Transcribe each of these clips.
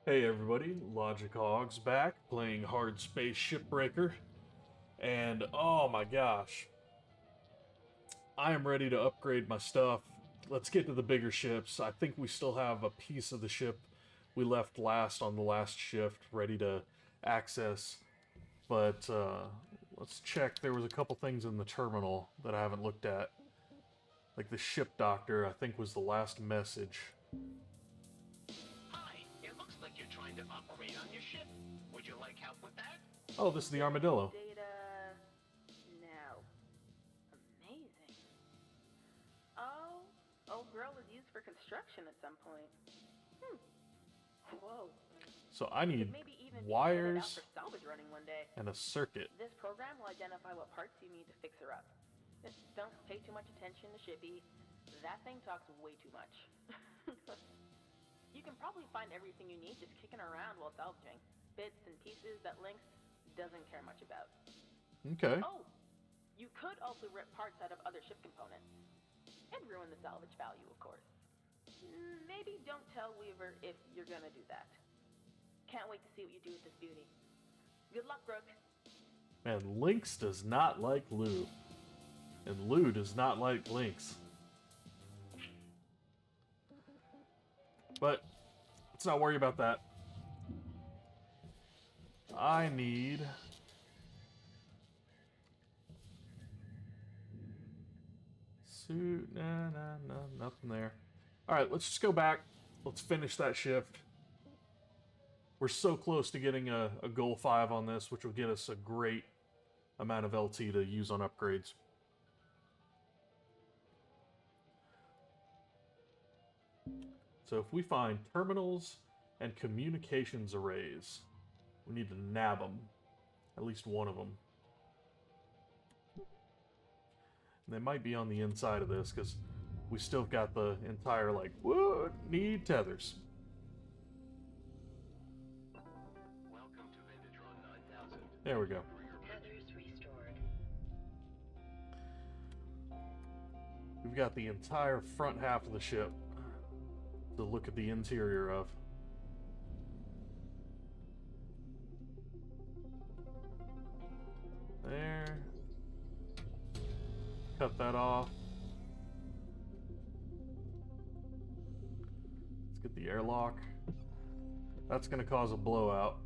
Hey everybody, Logic Hog's back playing Hard Space Shipbreaker, and oh my gosh, I am ready to upgrade my stuff. Let's get to the bigger ships. I think we still have a piece of the ship we left last on the last shift ready to access, but let's check. There was a couple things in the terminal that I haven't looked at. Like the ship doctor, I think was the last message. Hi, it looks like you're trying to upgrade on your ship. Would you like help with that? Oh, this is the armadillo. Data now. Amazing. Oh, old girl was used for construction at some point. Whoa. So I Could need maybe even be headed out wires for salvage running one day. and a circuit. This program will identify what parts you need to fix her up. Just don't pay too much attention to Shippy. That thing talks way too much. You can probably find everything you need just kicking around while salvaging. Bits and pieces that Lynx doesn't care much about. Okay. Oh, you could also rip parts out of other ship components. And ruin the salvage value, of course. Maybe don't tell Weaver if you're gonna do that. Can't wait to see what you do with this beauty. Good luck, Brooke. Man, Lynx does not like Lou. And Lou does not like Lynx. But let's not worry about that. I need suit. Nah, nothing there. Alright, let's just go back. Let's finish that shift. We're so close to getting a goal 5 on this, which will get us a great amount of LT to use on upgrades. So if we find terminals and communications arrays, we need to nab them. At least one of them. And they might be on the inside of this, because we still got the entire, like, whoa, need tethers. Welcome to Vendatron 9000. There we go. Tethers restored. We've got the entire front half of the ship to look at the interior of. There. Cut that off. Let's get the airlock. That's going to cause a blowout.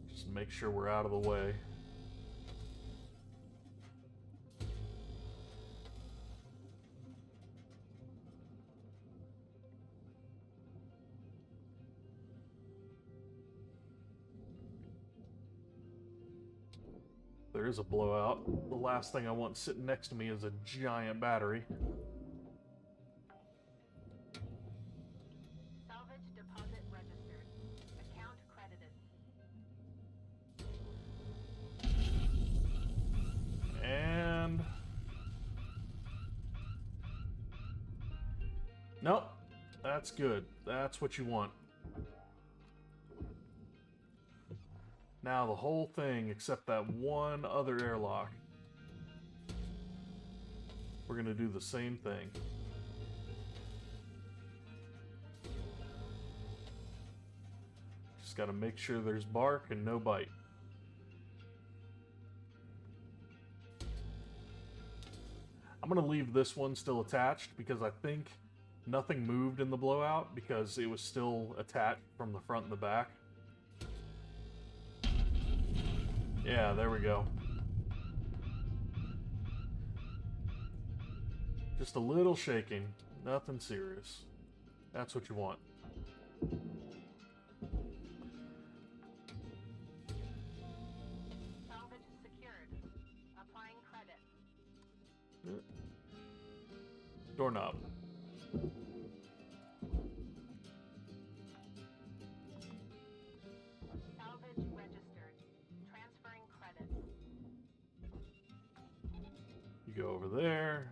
Just make sure we're out of the way. There is a blowout. The last thing I want sitting next to me is a giant battery. Salvage deposit registered. Account credited. And... nope. That's good. That's what you want. Now the whole thing, except that one other airlock. We're gonna do the same thing. Just gotta make sure there's bark and no bite. I'm gonna leave this one still attached because I think nothing moved in the blowout because it was still attached from the front and the back. Yeah, there we go. Just a little shaking. Nothing serious. That's what you want. Salvage secured. Applying credit. Doorknob. Salvage registered. Transferring credit. You go over there.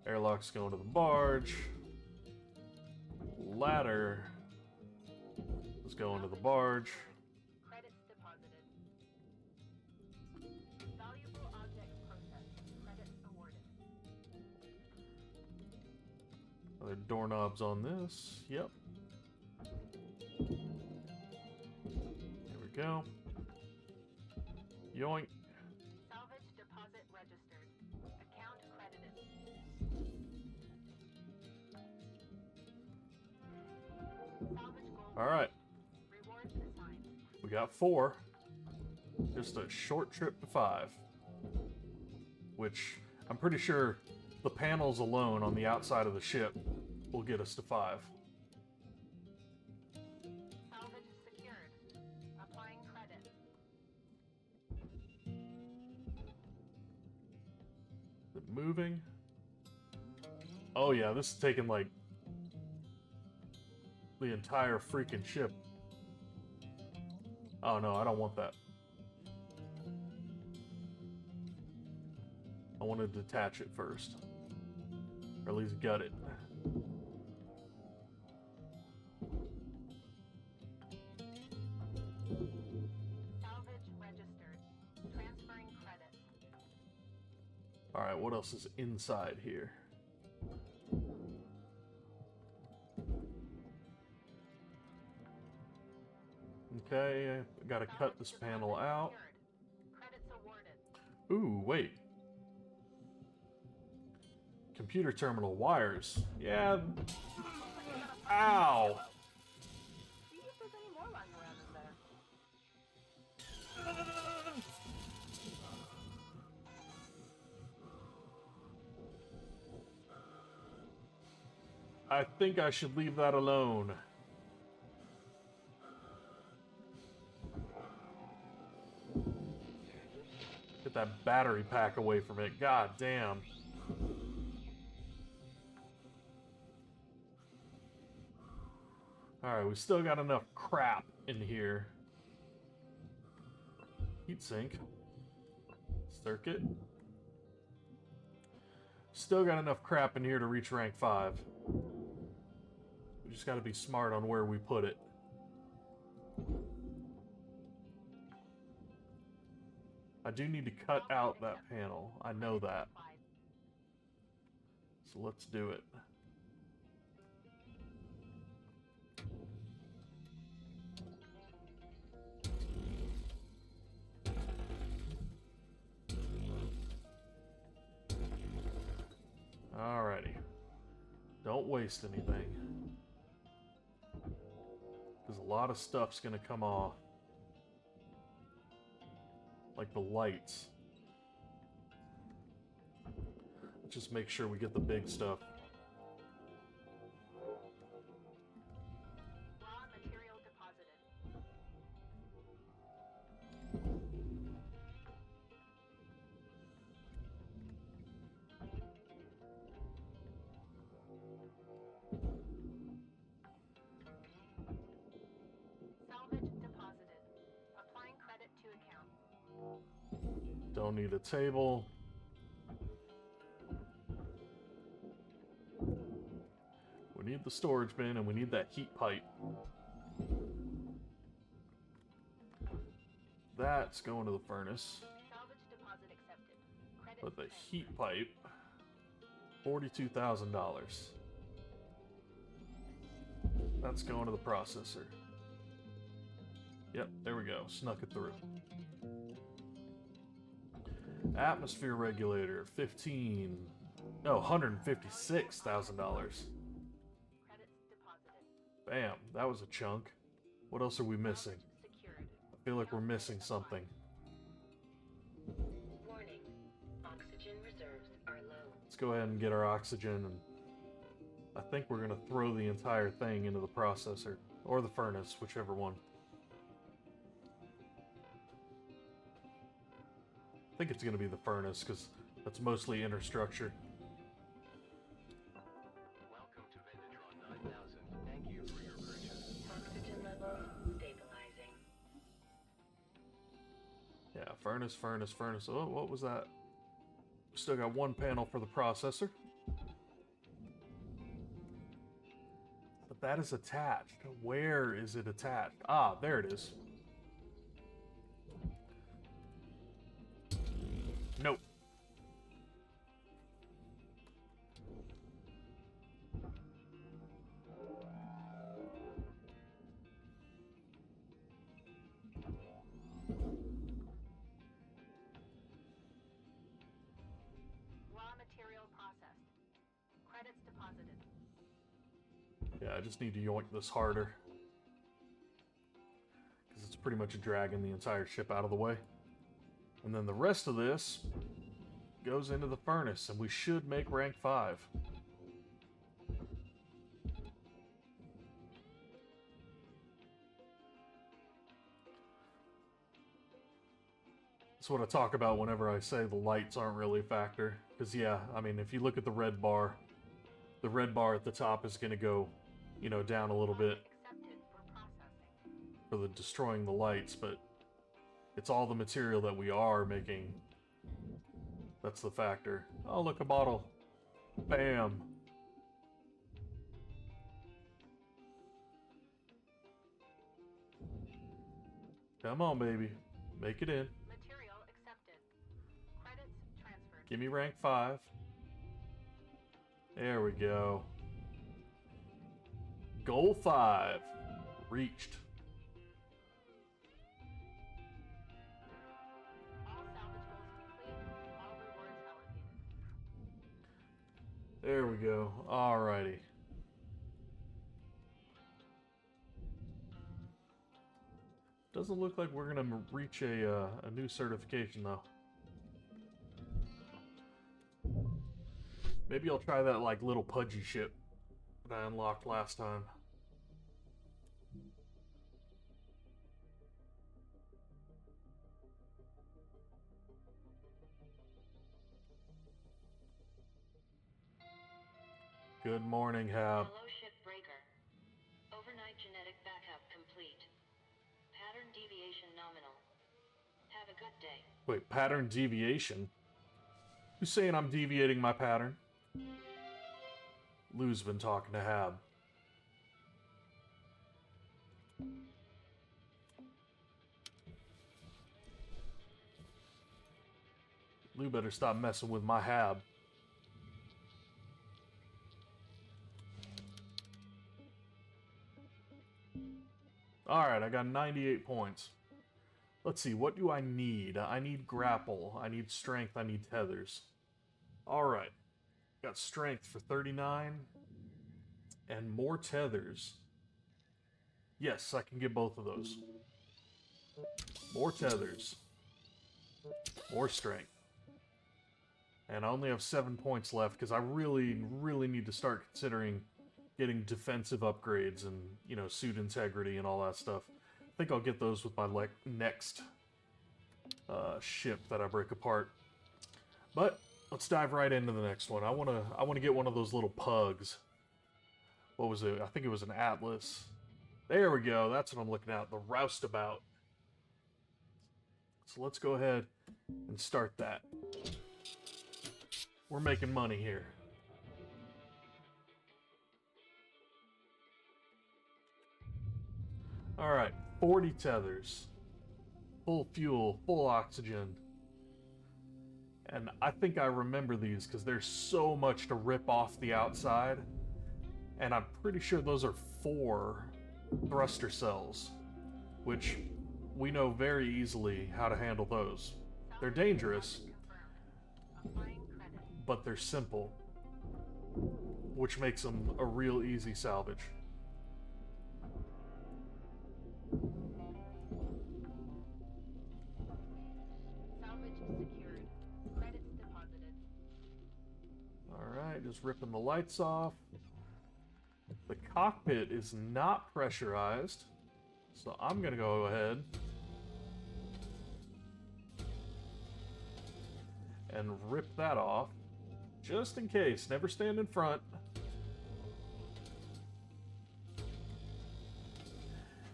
Airlock's going to the barge. Ladder is going to the barge. Credits deposited. Valuable object processed. Credits awarded. there doorknobs on this? Yep. There we go. Yoink. Salvage deposit registered. Account credited. Salvage goal. Alright. Rewards assigned. We got 4. Just a short trip to 5. Which, I'm pretty sure the panels alone on the outside of the ship will get us to 5. Salvage secured. Applying credit. Is it moving? Oh yeah, this is taking like the entire freaking ship. Oh no, I don't want that. I want to detach it first. Or at least gut it. Salvage registered. Transferring credit. Alright, what else is inside here? Okay, I gotta cut this panel out. Credits awarded. Ooh, wait. Computer terminal wires. Yeah. Ow! See if there's any more lying around in there. I think I should leave that alone. Get that battery pack away from it. God damn. Alright, we still got enough crap in here. Heatsink. Circuit. Still got enough crap in here to reach rank 5. We just gotta be smart on where we put it. I do need to cut out that panel. I know that. So let's do it. Alrighty. Don't waste anything. Because a lot of stuff's gonna come off. Like the lights. Just make sure we get the big stuff. Raw material deposited. Salvage deposited. Applying credit to account. Don't need a table. We need the storage bin and we need that heat pipe. That's going to the furnace. Salvage deposit accepted. Credit But the sent. heat pipe, $42,000. That's going to the processor. Yep, there we go. Snuck it through. Atmosphere regulator, $156,000. Credits deposited. Bam, that was a chunk. What else are we missing? Secured. I feel like we're missing something. Warning. Oxygen reserves are low. Let's go ahead and get our oxygen, and I think we're gonna throw the entire thing into the processor or the furnace, whichever one. I think it's gonna be the furnace because that's mostly inner structure. Welcome to Vendatron 9000. Thank you for your purchase. Oxygen levels stabilizing. Yeah, furnace. Oh, what was that? Still got one panel for the processor. But that is attached. Where is it attached? Ah, there it is. Nope. Yeah, I just need to yoink this harder. Because it's pretty much dragging the entire ship out of the way. And then the rest of this goes into the furnace, and we should make rank 5. That's what I talk about whenever I say the lights aren't really a factor. Because, yeah, I mean, if you look at the red bar at the top is going to go, you know, down a little bit Accepted for processing. for the destroying the lights, but it's all the material that we are making. That's the factor. Oh, look, a bottle. Bam. Come on, baby. Make it in. Material accepted. Credits transferred. Give me rank 5. There we go. Goal 5. Reached. All salvage goals complete. All rewards allocated. There we go. Alrighty. Doesn't look like we're gonna reach a new certification though. Maybe I'll try that like little pudgy ship that I unlocked last time. Good morning, Hab. Hello, Shipbreaker. Overnight genetic backup complete. Pattern deviation nominal. Have a good day. Wait, pattern deviation? Who's saying I'm deviating my pattern? Lou's been talking to Hab. Lou better stop messing with my Hab. Alright, I got 98 points. Let's see, what do I need? I need grapple, I need strength, I need tethers. Alright. Got strength for 39. And more tethers. Yes, I can get both of those. More tethers. More strength. And I only have 7 points left because I really need to start considering getting defensive upgrades and, you know, suit integrity and all that stuff. I think I'll get those with my next ship that I break apart. But let's dive right into the next one. I wanna get one of those little pugs. What was it? I think it was an Atlas. There we go. That's what I'm looking at. The roustabout. So let's go ahead and start that. We're making money here. Alright, 40 tethers. Full fuel, full oxygen. And I think I remember these because there's so much to rip off the outside. And I'm pretty sure those are 4 thruster cells, which we know very easily how to handle those. They're dangerous, Applying credit. but they're simple, which makes them a real easy salvage. Salvage secured. Credits deposited. Alright, just ripping the lights off. The cockpit is not pressurized, so I'm gonna go ahead and rip that off, just in case. Never stand in front.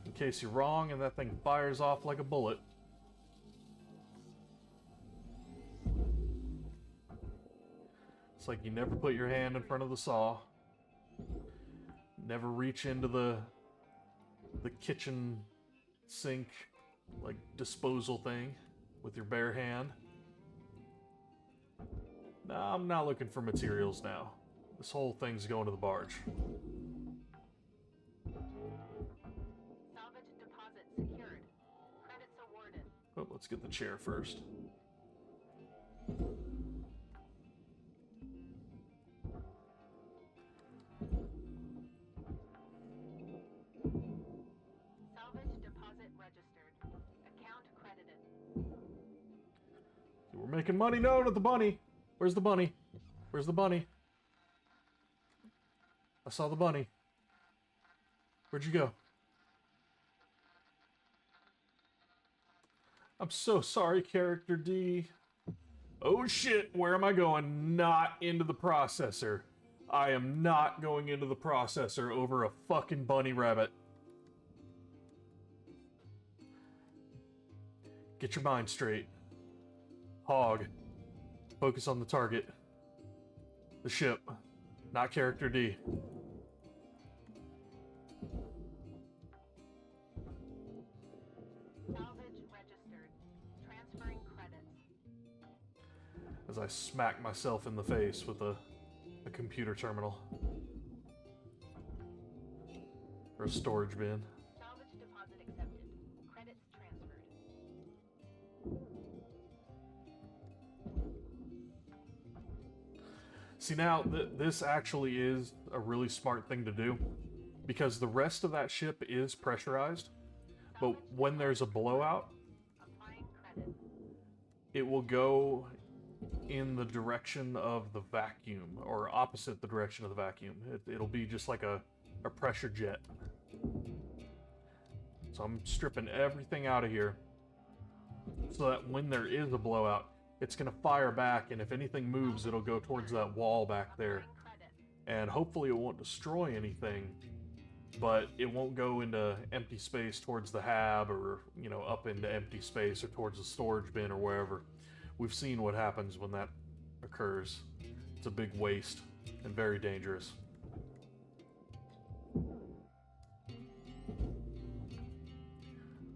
In case you're wrong and that thing fires off like a bullet. It's like you never put your hand in front of the saw. Never reach into the kitchen sink, like, disposal thing with your bare hand. No, I'm not looking for materials now. This whole thing's going to the barge. Salvage deposit secured. Credits awarded. Oh, let's get the chair first. making money. No, not the bunny. Where's the bunny? Where's the bunny? I saw the bunny. Where'd you go? I'm so sorry, Character D. Oh shit, where am I going? Not into the processor. I am not going into the processor over a fucking bunny rabbit. Get your mind straight. Hog. Focus on the target. The ship. Not Character D. Salvage registered. Transferring credits. As I smack myself in the face with a computer terminal. Or a storage bin. Salvage deposit accepted. Credits transferred. See now, this actually is a really smart thing to do. Because the rest of that ship is pressurized. But when there's a blowout, Applying credits. it will go in the direction of the vacuum, or opposite the direction of the vacuum. It'll be just like a pressure jet. So I'm stripping everything out of here so that when there is a blowout, it's going to fire back, and if anything moves, it'll go towards that wall back there. And hopefully it won't destroy anything, but it won't go into empty space towards the hab, or, you know, up into empty space, or towards the storage bin, or wherever. We've seen what happens when that occurs. It's a big waste and very dangerous.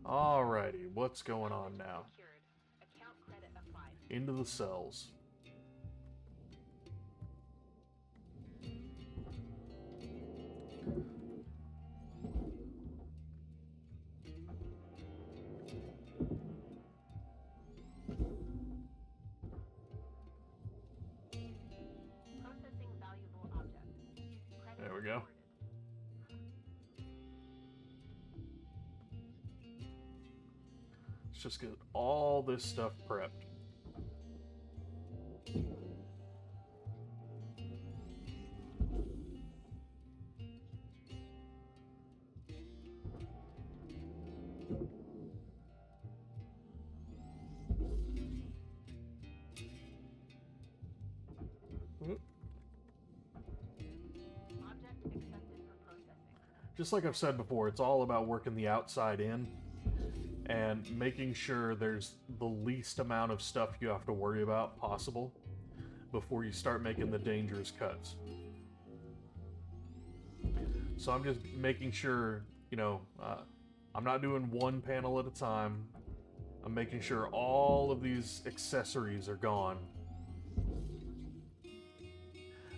Alrighty, what's going on now? Secured. Account credit applied. Into the cells. Processing valuable object. Credit There we go. awarded. Let's just get all this stuff prepped. Object accepted for processing. Just like I've said before, it's all about working the outside in and making sure there's the least amount of stuff you have to worry about possible before you start making the dangerous cuts. So I'm just making sure, you know, I'm not doing one panel at a time. I'm making sure all of these accessories are gone.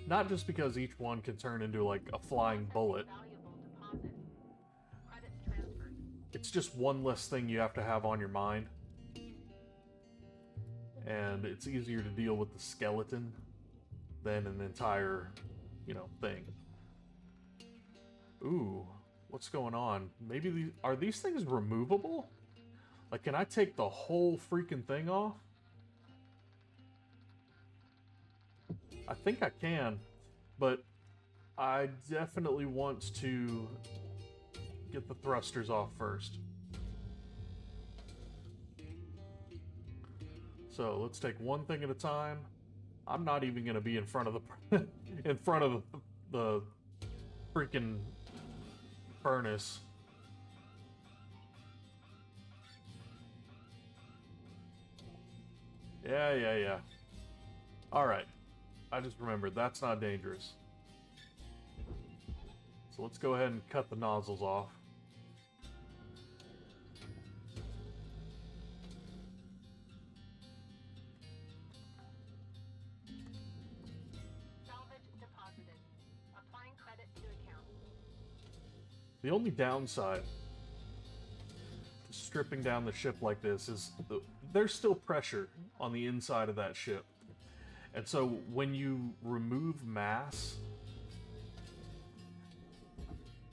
Not just because each one can turn into like a flying bullet. Valuable deposit. Credits transferred. It's just one less thing you have to have on your mind. And it's easier to deal with the skeleton than an entire, you know, thing. Ooh, what's going on? Maybe are these things removable? Like, can I take the whole freaking thing off? I think I can, but I definitely want to get the thrusters off first. So let's take one thing at a time. I'm not even going to be in front of the in front of the freaking furnace. Yeah. All right. I just remembered that's not dangerous. So let's go ahead and cut the nozzles off. Salvage deposited. Applying credit to account. The only downside to stripping down the ship like this is there's still pressure on the inside of that ship. And so when you remove mass,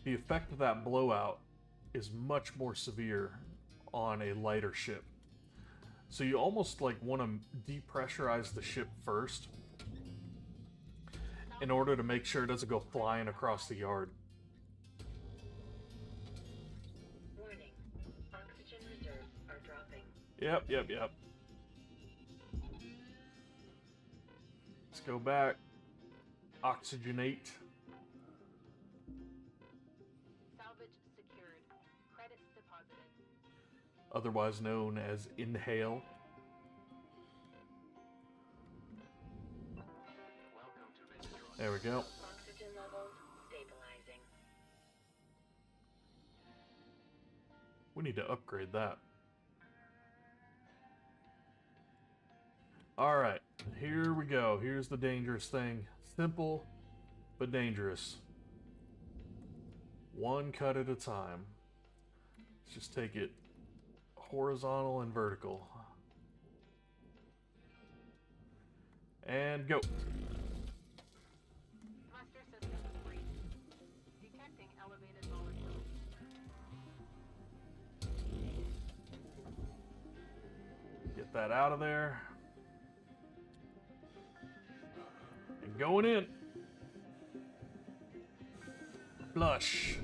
the effect of that blowout is much more severe on a lighter ship. So you almost like want to depressurize the ship first in order to make sure it doesn't go flying across the yard. Warning. Oxygen reserves are dropping. Yep. Let's go back. Oxygenate. Salvage secured. Credits deposited. Otherwise known as inhale. Welcome to the destroyer. There we go. Oxygen levels stabilizing. We need to upgrade that. Alright, here we go. Here's the dangerous thing. Simple, but dangerous. One cut at a time. Let's just take it horizontal and vertical. And go. Thruster system breached. Detecting elevated volatility. Get that out of there. And going in. Flush.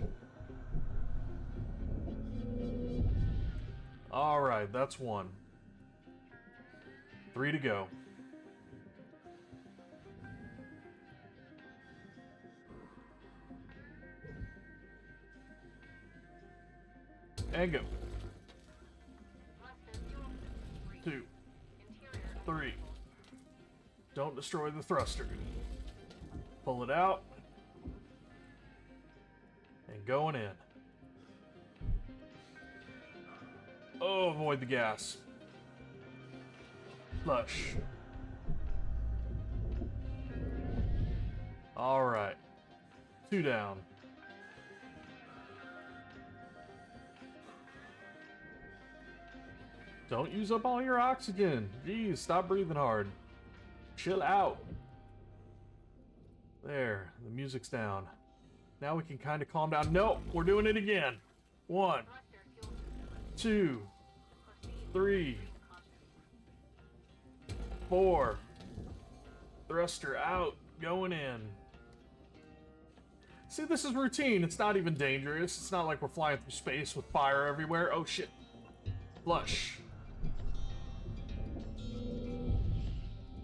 Alright, that's one. 3 to go. And go. Thruster fuel system breached. 2, Interior 3. Don't destroy the thruster. Pull it out. And going in. Oh, avoid the gas. Flush. Alright. 2 down. Don't use up all your oxygen. Jeez, stop breathing hard. Chill out. There, the music's down. Now we can kind of calm down. No, we're doing it again. 1, thruster fuel system. 2, Proceed 3, with caution. 4. Thruster out, going in. See, this is routine. It's not even dangerous. It's not like we're flying through space with fire everywhere. Oh shit. Flush.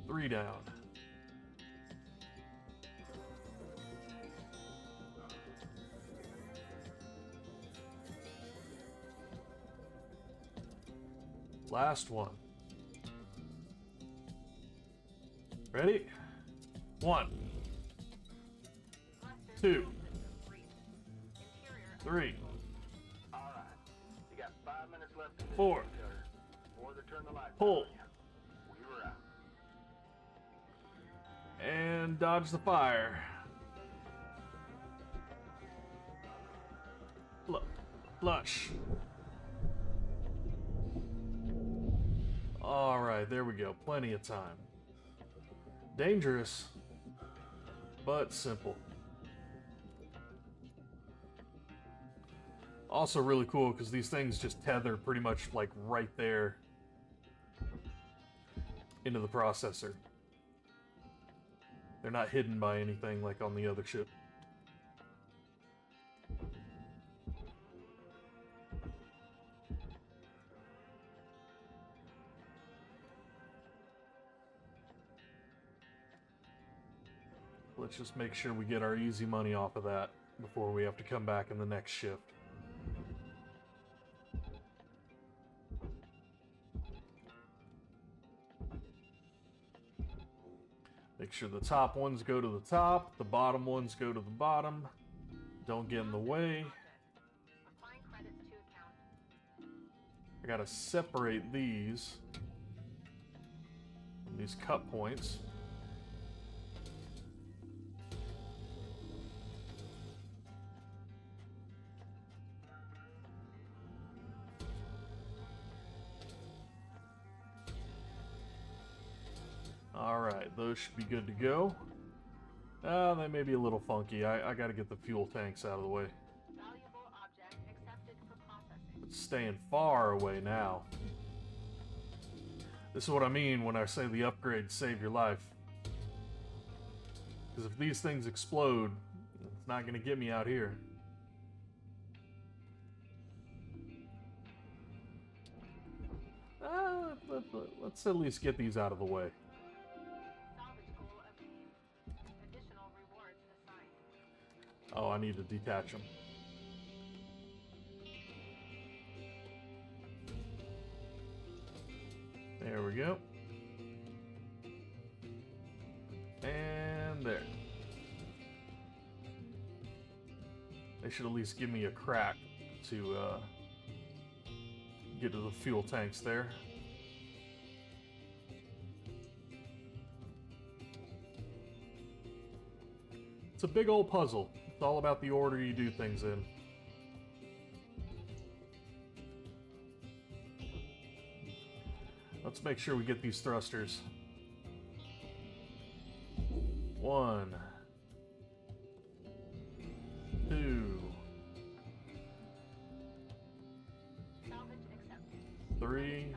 3 down. Last one. Ready? 1, Thruster 2, fuel system breached. Interior 3, All right. You got 5 minutes left in this 4. cutter before they turn the lights Pull. on you. We were out. And dodge the fire. Flush. Alright, there we go. Plenty of time. Dangerous, but simple. Also really cool because these things just tether pretty much like right there into the processor. They're not hidden by anything like on the other ship. Let's just make sure we get our easy money off of that before we have to come back in the next shift. Make sure the top ones go to the top, the bottom ones go to the bottom. Don't get in the way. Applying credits to account. I gotta separate these cut points. Alright, those should be good to go. They may be a little funky. I gotta get the fuel tanks out of the way. Valuable object accepted for processing. It's staying far away now. This is what I mean when I say the upgrades save your life. Because if these things explode, it's not going to get me out here. Let's at least get these out of the way. Salvage goal obtained. Additional rewards assigned. Oh, I need to detach them. There we go. And there. They should at least give me a crack to get to the fuel tanks there. It's a big old puzzle. It's all about the order you do things in. Let's make sure we get these thrusters. 1, 2, Salvage accepted. 3,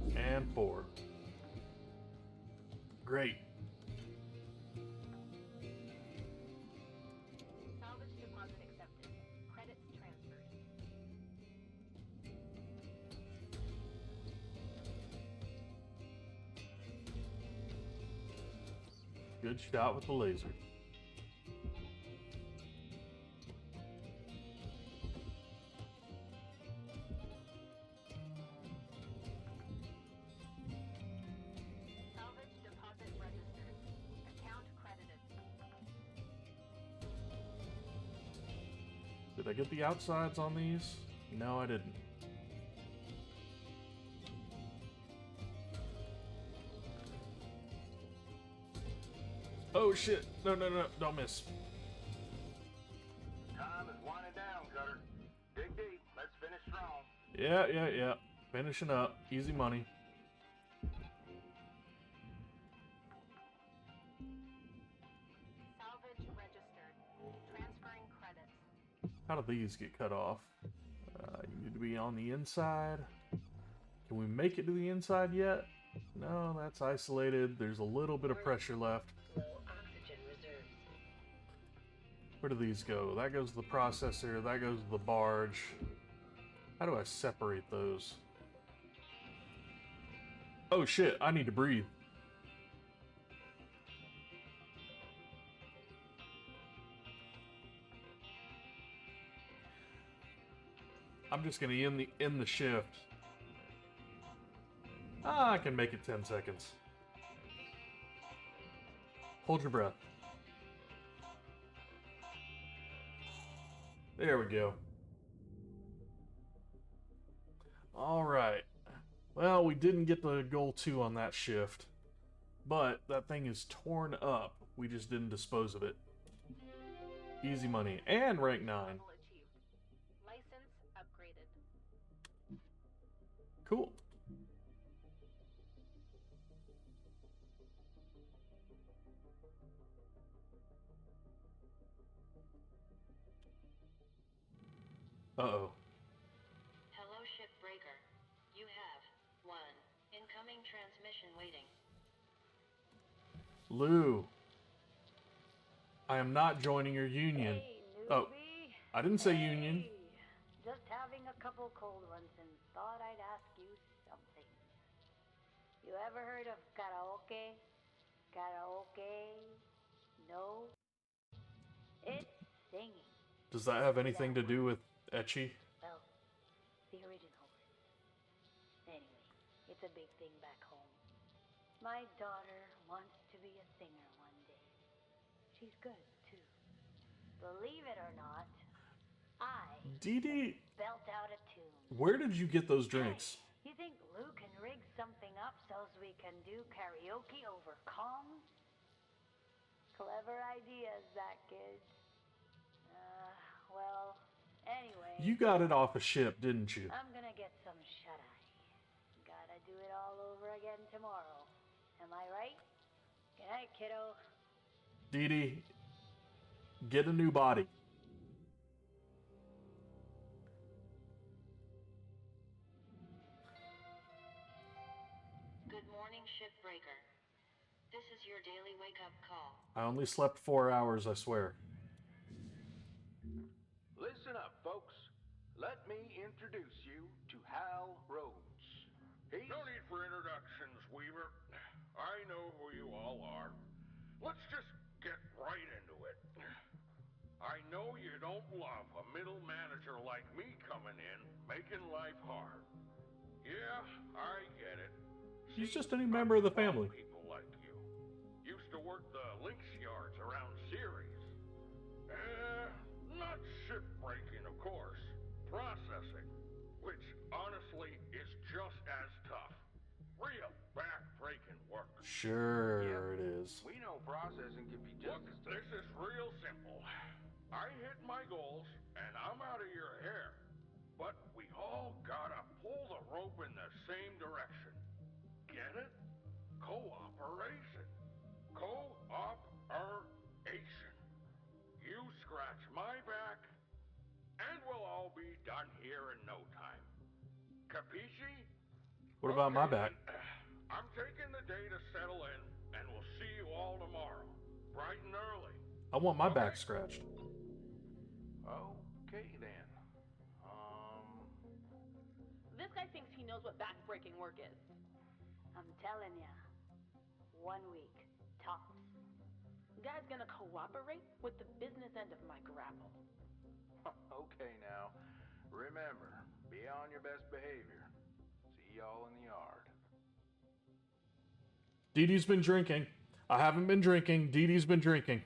Applied. and 4. Great. Salvage deposit accepted. Credits transferred. Good shot with the laser. Salvage deposit registered. Account credited. Did I get the outsides on these? No, I didn't. Oh shit! No, no, no, don't miss. Time is winding down, Cutter. Dig deep. Let's finish strong. Yeah. Finishing up. Easy money. Salvage registered. Transferring credits. How do these get cut off? You need to be on the inside. Can we make it to the inside yet? No, that's isolated. There's a little bit of pressure left. Low oxygen reserves. Where do these go? That goes to the processor. That goes to the barge. How do I separate those? Oh shit, I need to breathe. I'm just gonna end the shift. I can make it 10 seconds. Hold your breath. There we go. All right. Well, we didn't get the goal 2 on that shift, but that thing is torn up. We just didn't dispose of it. Easy money. And rank 9. Level achieved. License upgraded. Cool. Uh-oh. Hello, Shipbreaker. You have 1 incoming transmission waiting. Lou. I am not joining your union. Hey, Oh, newbie. I didn't say union. Hey, just having a couple cold ones and thought I'd ask you something. You ever heard of karaoke? Karaoke? No? It's singing. Does that have anything to do with Ecchi? Well, the original word. Anyway, it's a big thing back home. My daughter wants to be a singer one day. She's good, too. Believe it or not, I Dee Dee, belt out a tune. where did you get those drinks? You think Lou can rig something up so we can do karaoke over comms? Clever ideas, that kid. Well, anyway. You got it off a ship, didn't you? I'm gonna get some shut-eye. Gotta do it all over again tomorrow. Am I right? Good night, kiddo. Dee Dee, get a new body. daily wake-up call. I only slept 4 hours, I swear. Listen up, folks. Let me introduce you to Hal Rhodes. No need for introductions, Weaver. I know who you all are. Let's just get right into it. I know you don't love a middle manager like me coming in, making life hard. Yeah, I get it. He's See, just any member of the I love family. people like you. Used to work the Lynx yards around Ceres. Not shipbreaking, of course. Processing, which honestly is just as tough. Real back-breaking work. Sure it is. We know processing can be just Look, as tough. this is real simple. I hit my goals, and I'm out of your hair. But we all gotta pull the rope in the same direction. Get it? Cooperation. Cooperation. You scratch my back, and we'll all be done here in no time. Capisci? What about my Okay, back? then. I'm taking the day to settle in, and we'll see you all tomorrow, bright and early. I want my back scratched. Okay, then. This guy thinks he knows what back-breaking work is. I'm telling ya. 1 week, tops. Guy's gonna cooperate with the business end of my grapple. Okay, now. Remember, be on your best behavior. See y'all in the yard. Dee Dee's been drinking. I haven't been drinking. Dee Dee's been drinking.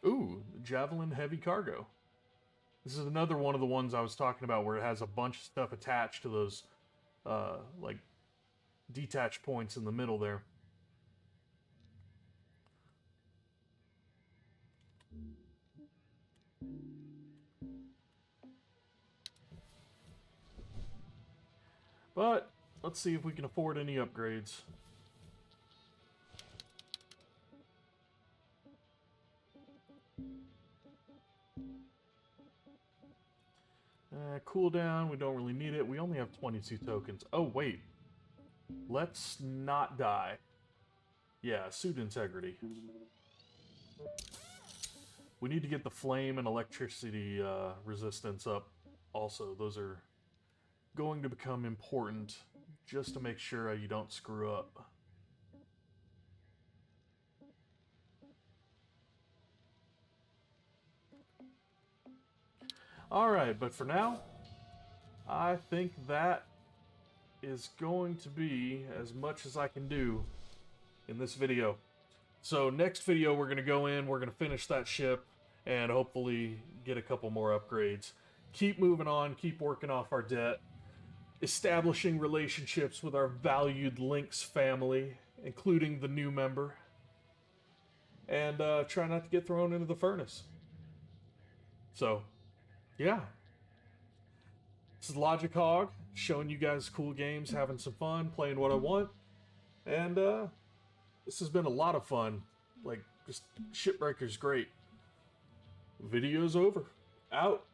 Ooh, Javelin Heavy Cargo. This is another one of the ones I was talking about where it has a bunch of stuff attached to those, like, detach points in the middle there. But let's see if we can afford any upgrades. Cooldown, we don't really need it. We only have 22 tokens. Oh, wait. Let's not die. Yeah, suit integrity. We need to get the flame and electricity resistance up also. Those are going to become important just to make sure you don't screw up. Alright, but for now, I think that is going to be as much as I can do in this video. So next video we're going to go in, we're going to finish that ship, and hopefully get a couple more upgrades. Keep moving on, keep working off our debt, establishing relationships with our valued Lynx family, including the new member, and try not to get thrown into the furnace. So, yeah. This is Logic Hog, showing you guys cool games, having some fun, playing what I want, and this has been a lot of fun. Like, just Shipbreaker's great. Video's over. Out.